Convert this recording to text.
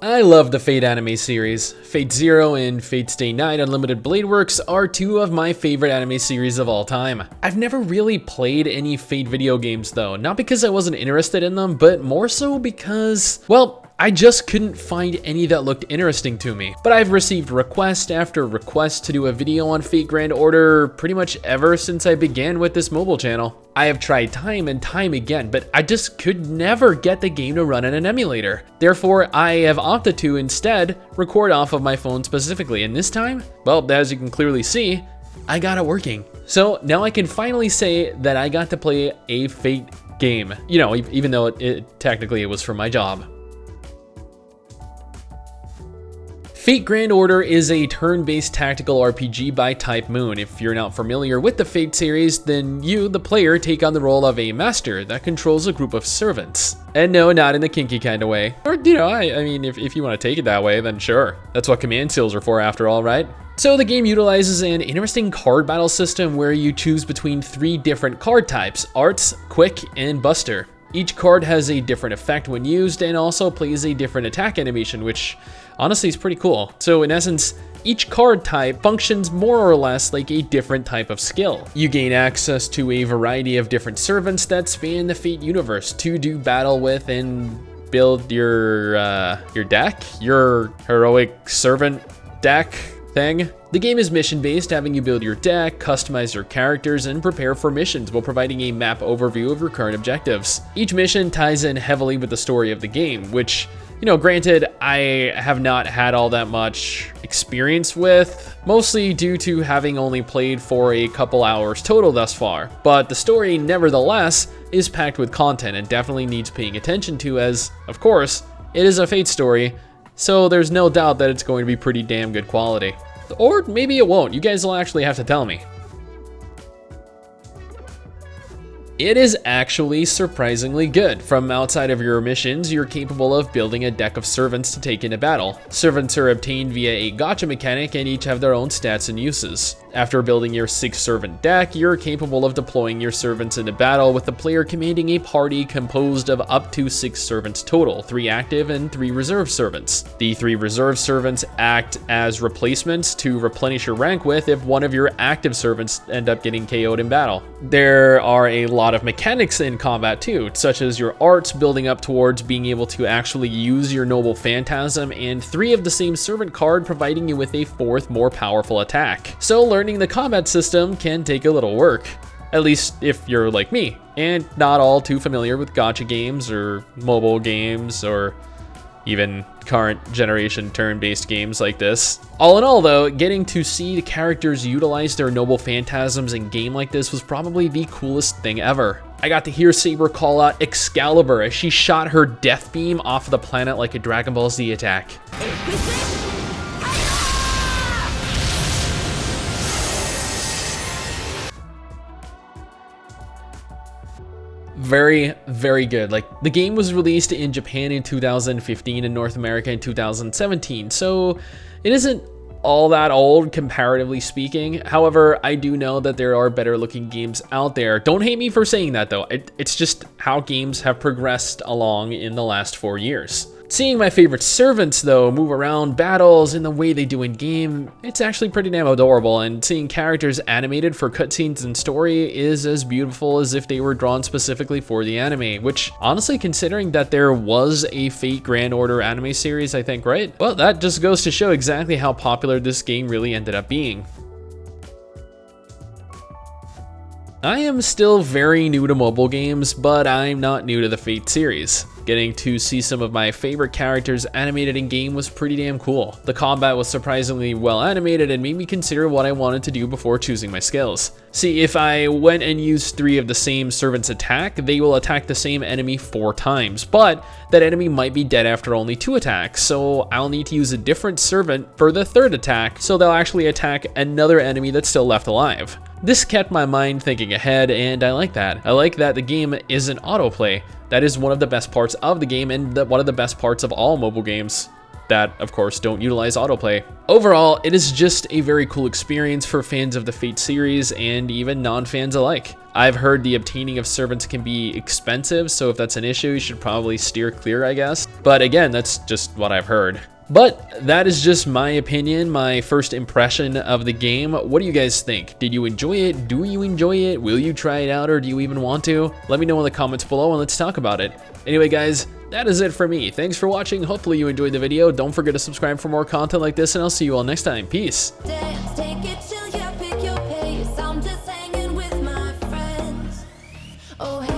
I love the Fate anime series. Fate Zero and Fate Stay Night Unlimited Blade Works are two of my favorite anime series of all time. I've never really played any Fate video games though, not because I wasn't interested in them, but more so because, well, I just couldn't find any that looked interesting to me. But I've received request after request to do a video on Fate Grand Order pretty much ever since I began with this mobile channel. I have tried time and time again, but I just could never get the game to run in an emulator. Therefore, I have opted to instead record off of my phone specifically, and this time, well, as you can clearly see, I got it working. So now I can finally say that I got to play a Fate game, you know, even though technically it was for my job. Fate Grand Order is a turn-based tactical RPG by Type Moon. If you're not familiar with the Fate series, then you, the player, take on the role of a master that controls a group of servants. And no, not in the kinky kind of way. Or, you know, I mean, if you want to take it that way, then sure. That's what command seals are for after all, right? So the game utilizes an interesting card battle system where you choose between 3 different card types: Arts, Quick, and Buster. Each card has a different effect when used and also plays a different attack animation, which honestly is pretty cool. So in essence, each card type functions more or less like a different type of skill. You gain access to a variety of different servants that span the Fate universe to do battle with and build your deck, your heroic servant deck thing. The game is mission-based, having you build your deck, customize your characters, and prepare for missions while providing a map overview of your current objectives. Each mission ties in heavily with the story of the game, which, you know, granted, I have not had all that much experience with, mostly due to having only played for a couple hours total thus far. But the story, nevertheless, is packed with content and definitely needs paying attention to as, of course, it is a Fate story, so there's no doubt that it's going to be pretty damn good quality. Or maybe it won't, you guys will actually have to tell me. It is actually surprisingly good. From outside of your missions, you're capable of building a deck of servants to take into battle. Servants are obtained via a gacha mechanic and each have their own stats and uses. After building your 6 servant deck, you're capable of deploying your servants into battle, with the player commanding a party composed of up to 6 servants total, 3 active and 3 reserve servants. The 3 reserve servants act as replacements to replenish your rank with if one of your active servants end up getting KO'd in battle. There are a lot of mechanics in combat too, such as your arts building up towards being able to actually use your noble phantasm, and 3 of the same servant card providing you with a 4th more powerful attack. So learning the combat system can take a little work, at least if you're like me and not all too familiar with gacha games or mobile games or even current generation turn-based games like this. All in all though, getting to see the characters utilize their noble phantasms in a game like this was probably the coolest thing ever. I got to hear Saber call out Excalibur as she shot her death beam off of the planet like a Dragon Ball Z attack. Very, very good. Like, the game was released in Japan in 2015 and North America in 2017, so it isn't all that old comparatively speaking. However, I do know that there are better looking games out there. Don't hate me for saying that though. It's just how games have progressed along in the last 4 years. Seeing my favorite servants though move around battles in the way they do in game, it's actually pretty damn adorable, and seeing characters animated for cutscenes and story is as beautiful as if they were drawn specifically for the anime, which honestly, considering that there was a Fate Grand Order anime series, I think, right? Well, that just goes to show exactly how popular this game really ended up being. I am still very new to mobile games, but I'm not new to the Fate series. Getting to see some of my favorite characters animated in game was pretty damn cool. The combat was surprisingly well animated and made me consider what I wanted to do before choosing my skills. See, if I went and used 3 of the same servants attack, they will attack the same enemy 4 times, but that enemy might be dead after only 2 attacks, so I'll need to use a different servant for the 3rd attack, so they'll actually attack another enemy that's still left alive. This kept my mind thinking ahead, and I like that. I like that the game isn't autoplay. That is one of the best parts of the game and one of the best parts of all mobile games. that, of course, don't utilize autoplay. Overall, it is just a very cool experience for fans of the Fate series and even non-fans alike. I've heard the obtaining of servants can be expensive, so if that's an issue, you should probably steer clear, I guess. But again, that's just what I've heard. But that is just my opinion, my first impression of the game. What do you guys think? Did you enjoy it? Do you enjoy it? Will you try it out, or do you even want to? Let me know in the comments below and let's talk about it. Anyway, guys, that is it for me. Thanks for watching. Hopefully you enjoyed the video. Don't forget to subscribe for more content like this, and I'll see you all next time. Peace. Dance, take it, chill, yeah, pick your pace. I'm just hanging with my friends. Oh, hey.